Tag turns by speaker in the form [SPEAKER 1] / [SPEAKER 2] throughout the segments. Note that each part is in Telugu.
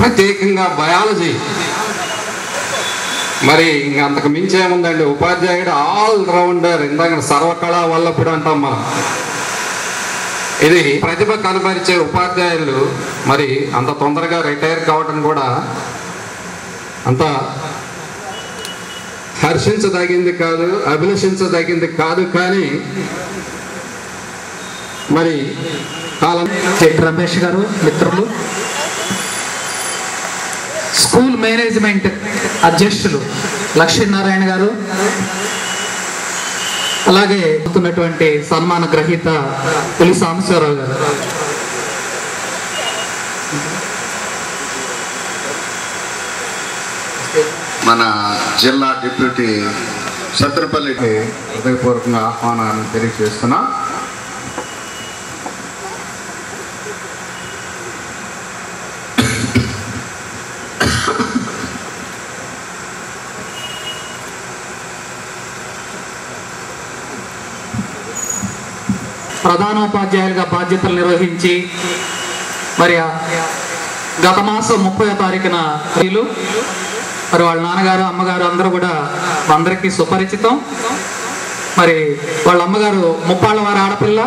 [SPEAKER 1] ప్రత్యేకంగా బయాలజీ. మరి ఇంక అంతకు మించి ఏముందండి, ఉపాధ్యాయుడు ఆల్ రౌండర్. ఇందాక సర్వకళా వల్లప్పుడు అంటాం మనం. ఇది ప్రతిభ కనబరిచే ఉపాధ్యాయులు మరి అంత తొందరగా రిటైర్ కావడం కూడా అంత హర్షించదగింది కాదు, అభిలషించదగింది కాదు. కానీ మరి కాలం
[SPEAKER 2] రమేష్ గారు, మిత్రులు, స్కూల్ మేనేజ్మెంట్ అధ్యక్షులు లక్ష్మీనారాయణ గారు, అలాగే ఉన్నటువంటి సన్మాన గ్రహీత పులి సాంబశివరావు గారు.
[SPEAKER 3] మన జిల్లా డిప్యూటీ సత్రపల్లికి హృదయపూర్వకంగా ఆహ్వానాన్ని తెలియజేస్తున్నా.
[SPEAKER 2] ప్రధానోపాధ్యాయులుగా బాధ్యతలు నిర్వహించి మరి గత మాసం 30వ తారీఖున మరి వాళ్ళ నాన్నగారు అమ్మగారు అందరూ కూడా అందరికీ సుపరిచితం. మరి వాళ్ళ అమ్మగారు ముప్పాళ్ళ వారి ఆడపిల్ల,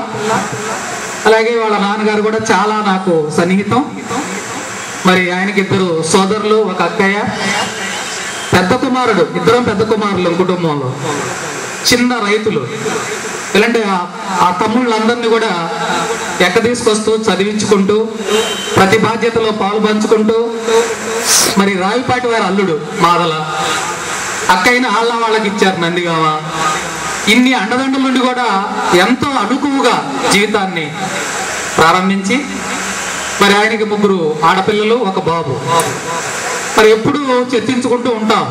[SPEAKER 2] అలాగే వాళ్ళ నాన్నగారు కూడా చాలా నాకు సన్నిహితం. మరి ఆయనకి 2 సోదరులు, ఒక అక్కయ్య, పెద్ద కుమారుడు, 2 పెద్ద కుమారులు కుటుంబంలో, చిన్న రైతులు. ఇలాంటి ఆ తమ్ముళ్ళందరినీ కూడా ఎక్క తీసుకొస్తూ చదివించుకుంటూ ప్రతి బాధ్యతలో పాలు పంచుకుంటూ మరి రావిపాటి వారి అల్లుడు మాదల అక్కయిన ఆళ్ళ వాళ్ళకి ఇచ్చారు నందిగామ. ఇన్ని అండదండల నుండి కూడా ఎంతో అనుకువగా జీవితాన్ని ప్రారంభించి మరి ఆయనకి 3 ఆడపిల్లలు, ఒక బాబు. మరి ఎప్పుడు చర్చించుకుంటూ ఉంటాం.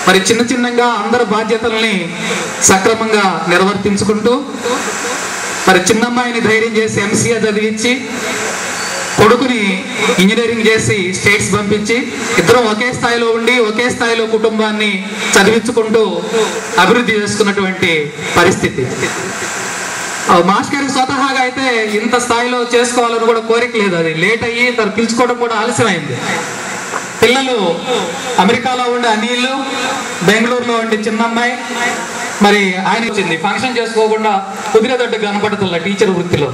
[SPEAKER 2] మరి చిన్న చిన్నగా అందరి బాధ్యతల్ని సక్రమంగా నిర్వర్తించుకుంటూ మరి చిన్నమ్మాయిని ధైర్యం చేసి ఎంసీఏ చదివించి, కొడుకుని ఇంజనీరింగ్ చేసి స్టేట్స్ పంపించి, ఇద్దరం ఒకే స్థాయిలో ఉండి ఒకే స్థాయిలో కుటుంబాన్ని చదివించుకుంటూ అభివృద్ధి చేసుకున్నటువంటి పరిస్థితి. మాస్టర్ గారికి స్వతహాగా అయితే ఇంత స్థాయిలో చేసుకోవాలని కూడా కోరిక లేదు. అది లేట్ అయ్యి తను పిలుచుకోవడం కూడా ఆలస్యమైంది. పిల్లలు అమెరికాలో ఉండే అనిల్, బెంగళూరులో ఉండే చిన్నమ్మాయి. మరి ఆయన వచ్చింది ఫంక్షన్ చేసుకోకుండా కుదిరేదట్టు కనపడుతుందా టీచర్ వృత్తిలో.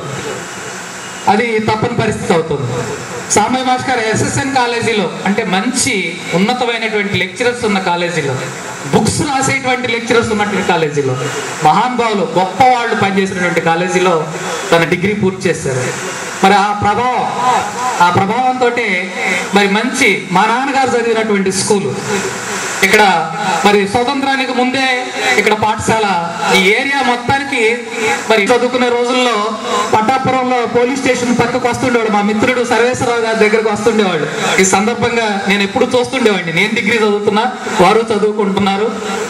[SPEAKER 2] అది తప్పని పరిస్థితి అవుతుంది. సామయ్య మాస్టర్ ఎస్ఎస్ఎన్ కాలేజీలో, అంటే మంచి ఉన్నతమైనటువంటి లెక్చరర్స్ ఉన్న కాలేజీలో, బుక్స్ రాసేటువంటి లెక్చరర్స్ ఉన్నటువంటి కాలేజీలో, మహానుభావులు గొప్ప వాళ్ళు పనిచేసినటువంటి కాలేజీలో తన డిగ్రీ పూర్తి చేశారు. మరి ఆ ప్రభావంతో మరి మంచి మా నాన్నగారు చదివినటువంటి స్కూలు ఇక్కడ మరి స్వతంత్రానికి ముందే ఇక్కడ పాఠశాల ఈ ఏరియా మొత్తానికి మరి చదువుకునే రోజుల్లో పట్టాపురంలో పోలీస్ స్టేషన్ పక్కకు వస్తుండేవాడు మా మిత్రుడు సర్వేశ్వరరావు గారి దగ్గరకు వస్తుండేవాడు. ఈ సందర్భంగా నేను ఎప్పుడు చూస్తుండేవాడిని. నేను డిగ్రీ చదువుతున్నా, వారు చదువుకుంటున్నారు.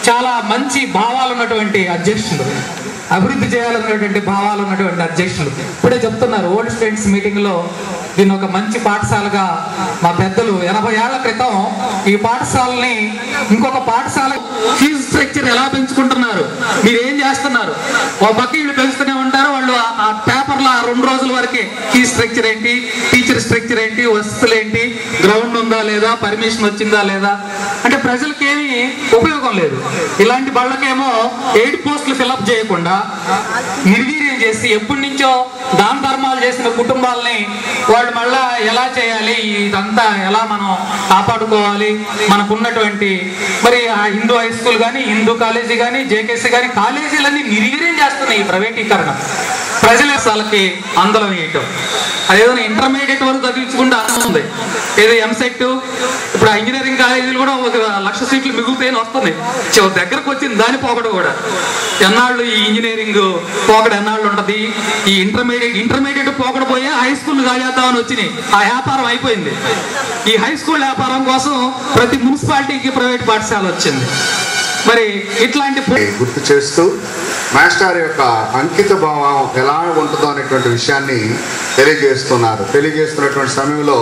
[SPEAKER 2] చాలా మంచి భావాలు ఉన్నటువంటి అధ్యక్షులు, అభివృద్ధి చేయాలన్నటువంటి భావాలు ఉన్నటువంటి అధ్యక్షులు. ఇప్పుడే చెప్తున్నారు ఓల్డ్ స్టూడెంట్స్ మీటింగ్ లో దీన్ని ఒక మంచి పాఠశాలగా మా పెద్దలు 80 ఏళ్ల క్రితం ఈ పాఠశాలని ఇంకొక పాఠశాల ఫీజు స్ట్రక్చర్ ఎలా పెంచుకుంటున్నారు, మీరు ఏం చేస్తున్నారు, ఓ పక్క వీళ్ళు పెంచుతూనే ఉంటారు. వాళ్ళు ఆ పేపర్లో 2 రోజుల వరకే ఫీజు స్ట్రక్చర్ ఏంటి, టీచర్ స్ట్రక్చర్ ఏంటి, వసతులు ఏంటి, గ్రౌండ్ ఉందా లేదా, పర్మిషన్ వచ్చిందా లేదా, అంటే ప్రజలకి ఏమీ ఉపయోగం లేదు. ఇలాంటి బళ్ళకేమో 8 పోస్టులు ఫిలప్ చేయకుండా నిర్వీర్యం చేసి ఎప్పటి నుంచో దాన ధర్మాలు చేసిన కుటుంబాలని వాళ్ళు మళ్ళా ఎలా చేయాలి, ఇదంతా ఎలా మనం కాపాడుకోవాలి, మనకున్నటువంటి మరి ఆ హిందూ హై స్కూల్ కానీ, హిందూ కాలేజీ కానీ, జేకేసీ కానీ కాలేజీలన్నీ నిర్వీర్యం చేస్తున్నాయి ఈ ప్రైవేటీకరణ. ప్రజల వాళ్ళకి అందలం వేయటం, అదేదో ఇంటర్మీడియట్ వరకు చదివించుకుంటే ఉంది. ఏదో ఎంసెట్, ఇప్పుడు ఆ ఇంజనీరింగ్ కాలేజీలు కూడా 1,00,000 సీట్లు మిగులుతాయని వస్తుంది. దగ్గరకు వచ్చింది దాని పోకడ కూడా. ఎన్నాళ్ళు ఈ ఇంజనీరింగ్ పోకడ ఎన్నాళ్ళు ఉంటుంది, ఈ ఇంటర్మీడియట్ పోకడ పోయి హై స్కూల్ కాజేద్దామని వచ్చినాయి. ఆ వ్యాపారం అయిపోయింది. ఈ హై స్కూల్ వ్యాపారం కోసం ప్రతి మున్సిపాలిటీకి ప్రైవేట్ పాఠశాల వచ్చింది. మరి ఇట్లాంటి
[SPEAKER 3] గుర్తు చేస్తూ మాస్టర్ యొక్క అంకిత భావం ఎలా ఉంటుందో అనేటువంటి విషయాన్ని తెలియజేస్తున్నటువంటి సమయంలో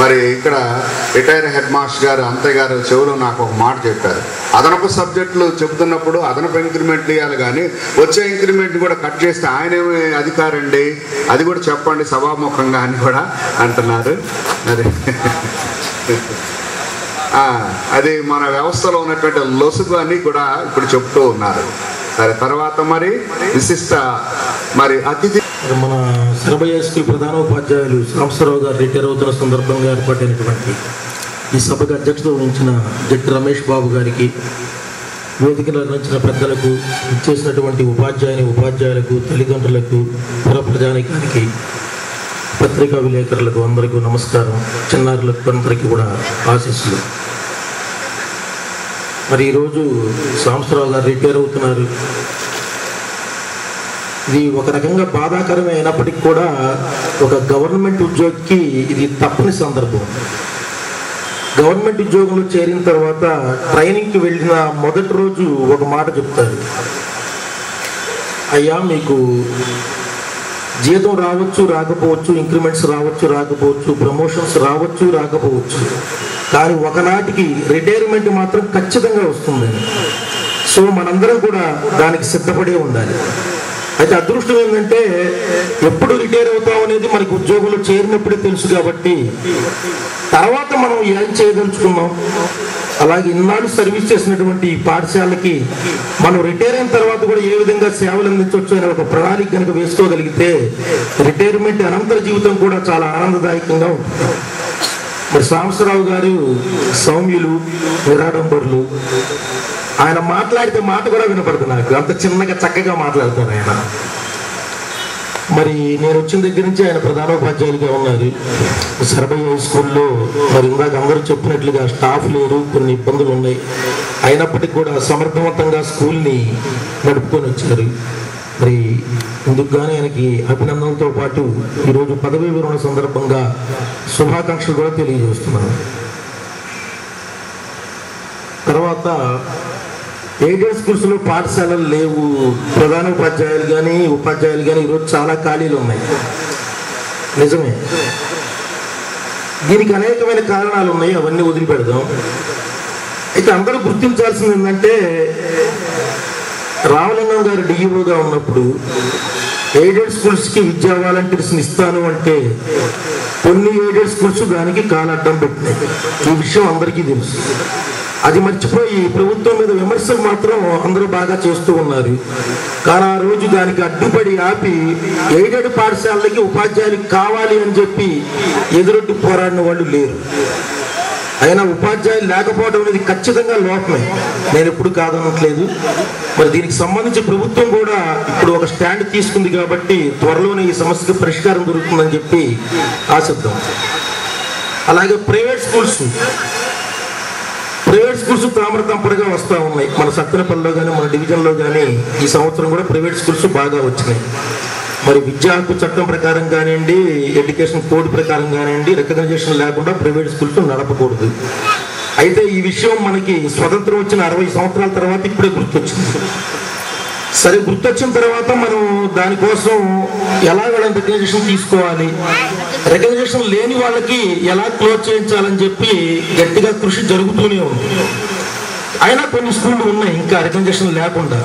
[SPEAKER 3] మరి ఇక్కడ రిటైర్ హెడ్ మాస్టర్ గారు అంతయ్య గారు చెవులో నాకు ఒక మాట చెప్పారు. అదనపు సబ్జెక్టులు చెబుతున్నప్పుడు అదనపు ఇంక్రిమెంట్లు ఇవ్వాలి, కానీ వచ్చే ఇంక్రిమెంట్ కూడా కట్ చేస్తే ఆయనేమి అధికారండి, అది కూడా చెప్పండి సభాముఖంగా అని కూడా అంటున్నారు. మరి అది మన వ్యవస్థలో ఉన్నటువంటి లొసుగు అని కూడా ఇప్పుడు చెప్తూ ఉన్నారు. సరే, తర్వాత మరి విశిష్ట మరి అతిథి
[SPEAKER 4] మన శరభయ్య స్కూల్ ప్రధానోపాధ్యాయులు సాంబశివరావు గారు రిటైర్ అవుతున్న సందర్భంగా ఏర్పాటైనటువంటి ఈ సభకు అధ్యక్షత వహించిన జట్టి రమేష్ బాబు గారికి, వేదికలు అందించిన పెద్దలకు, ఇచ్చేసినటువంటి ఉపాధ్యాయులకు, తల్లిదండ్రులకు, పుర ప్రజానికానికి, పత్రికా విలేకరులకు అందరికీ నమస్కారం. చిన్నారులకు అందరికీ కూడా ఆశీస్సులు. మరి ఈరోజు సాంబశివరావు గారు రిటైర్ అవుతున్నారు. ఇది ఒక రకంగా బాధాకరమే అయినప్పటికీ కూడా ఒక గవర్నమెంట్ ఉద్యోగికి ఇది తప్పని సందర్భం. గవర్నమెంట్ ఉద్యోగంలో చేరిన తర్వాత ట్రైనింగ్కి వెళ్ళిన మొదటి రోజు ఒక మాట చెప్తారు, అయ్యా మీకు జీతం రావచ్చు రాకపోవచ్చు, ఇంక్రిమెంట్స్ రావచ్చు రాకపోవచ్చు, ప్రమోషన్స్ రావచ్చు రాకపోవచ్చు, కానీ ఒకనాటికి రిటైర్మెంట్ మాత్రం ఖచ్చితంగా వస్తుందని. సో మనందరం కూడా దానికి సిద్ధపడే ఉండాలి. అయితే అదృష్టం ఏంటంటే ఎప్పుడు రిటైర్ అవుతాం అనేది మనకి ఉద్యోగంలో చేరినప్పుడే తెలుసు కాబట్టి తర్వాత మనం ఏం చేయదలుచుకున్నాం, అలాగే ఇన్నాళ్ళు సర్వీస్ చేసినటువంటి ఈ పాఠశాలకి మనం రిటైర్ అయిన తర్వాత కూడా ఏ విధంగా సేవలు అందించవచ్చు అనే ఒక ప్రణాళిక కనుక వేసుకోగలిగితే రిటైర్మెంట్ అనంతర జీవితం కూడా చాలా ఆనందదాయకంగా ఉంటుంది. మరి సాంబశివరావు గారు సౌమ్యులు, నిరాడంబరులు. ఆయన మాట్లాడితే మాట కూడా వినపడుతుంది నాకు, అంత చిన్నగా చక్కగా మాట్లాడతారు ఆయన. మరి నేను వచ్చిన దగ్గర నుంచి ఆయన ప్రధానోపాధ్యాయులుగా ఉన్నారు శరభయ్య స్కూల్లో. మరి ఇందాక అందరూ చెప్పినట్లుగా స్టాఫ్ లేరు, కొన్ని ఇబ్బందులు ఉన్నాయి, అయినప్పటికీ కూడా సమర్థవంతంగా స్కూల్ని నడుపుకొని వచ్చారు. మరి ఇందుకు కానీ ఆయనకి అభినందనలతో పాటు ఈరోజు పదవీ విరమణ సందర్భంగా శుభాకాంక్షలు కూడా తెలియజేస్తున్నాను. తర్వాత ఎయిడెడ్ స్కూల్స్లో పాఠశాలలు లేవు, ప్రధానోపాధ్యాయులు కానీ ఉపాధ్యాయులు కానీ ఈరోజు చాలా ఖాళీలు ఉన్నాయి. నిజమే, దీనికి అనేకమైన కారణాలు ఉన్నాయి, అవన్నీ వదిలిపెడదాం. అయితే అందరూ గుర్తించాల్సింది ఏంటంటే రామలింగం గారు డిఈఓగా ఉన్నప్పుడు ఎయిడెడ్ స్కూల్స్కి విద్యా వాలంటీర్స్ని ఇస్తాను అంటే కొన్ని ఎయిడెడ్ స్కూల్స్ దానికి కాలడ్డం పెట్టినాయి. ఈ విషయం అందరికీ తెలుసు. అది మర్చిపోయి ప్రభుత్వం మీద విమర్శలు మాత్రం అందరూ బాగా చేస్తూ ఉన్నారు. కానీ ఆ రోజు దానికి అడ్డుపడి ఆపి ఎయిడెడ్ పాఠశాలలకి ఉపాధ్యాయులకు కావాలి అని చెప్పి ఎదురొడ్డి పోరాడిన వాళ్ళు లేరు. అయినా ఉపాధ్యాయులు లేకపోవడం అనేది ఖచ్చితంగా లోపమే, నేను ఎప్పుడు కాదనట్లేదు. మరి దీనికి సంబంధించి ప్రభుత్వం కూడా ఇప్పుడు ఒక స్టాండ్ తీసుకుంది కాబట్టి త్వరలోనే ఈ సమస్యకి పరిష్కారం దొరుకుతుందని చెప్పి ఆశిద్దాం. అలాగే ప్రైవేట్ స్కూల్స్ తామరతంపరగా వస్తూ ఉన్నాయి. మన సత్తెనపల్లిలో కానీ మన డివిజన్లో కానీ ఈ సంవత్సరం కూడా ప్రైవేట్ స్కూల్స్ బాగా వచ్చినాయి. మరి విద్యా హక్కు చట్టం ప్రకారం కానివ్వండి, ఎడ్యుకేషన్ కోడ్ ప్రకారం కానివ్వండి, రికగ్నైజేషన్ లేకుండా ప్రైవేట్ స్కూల్స్ నడపకూడదు. అయితే ఈ విషయం మనకి స్వతంత్రం వచ్చిన 60 సంవత్సరాల తర్వాత ఇప్పుడే గుర్తొచ్చింది. సరే, గుర్తొచ్చిన తర్వాత మనం దానికోసం ఎలా వాళ్ళని రికగ్నైజేషన్ తీసుకోవాలి, రికగ్నైజేషన్ లేని వాళ్ళకి ఎలా క్లోజ్ చేయించాలని చెప్పి గట్టిగా కృషి జరుగుతూనే ఉంది. అయినా కొన్ని స్కూళ్ళు ఉన్నాయి ఇంకా రికగ్నైజేషన్ లేకుండా.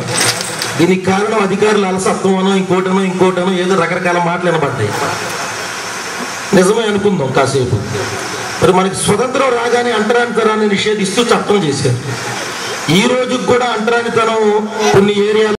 [SPEAKER 4] దీనికి కారణం అధికారుల అలసత్వమనో ఇంకోటనో ఏదో రకరకాల మాటలు వినబడ్డాయి. నిజమే అనుకుందాం కాసేపు. మరి మనకి స్వతంత్రం రాగానే అంటరానితనాన్ని నిషేధిస్తూ చట్టం చేశారు. ఈ రోజుకి కూడా అంటరానితనం కొన్ని ఏరియాలు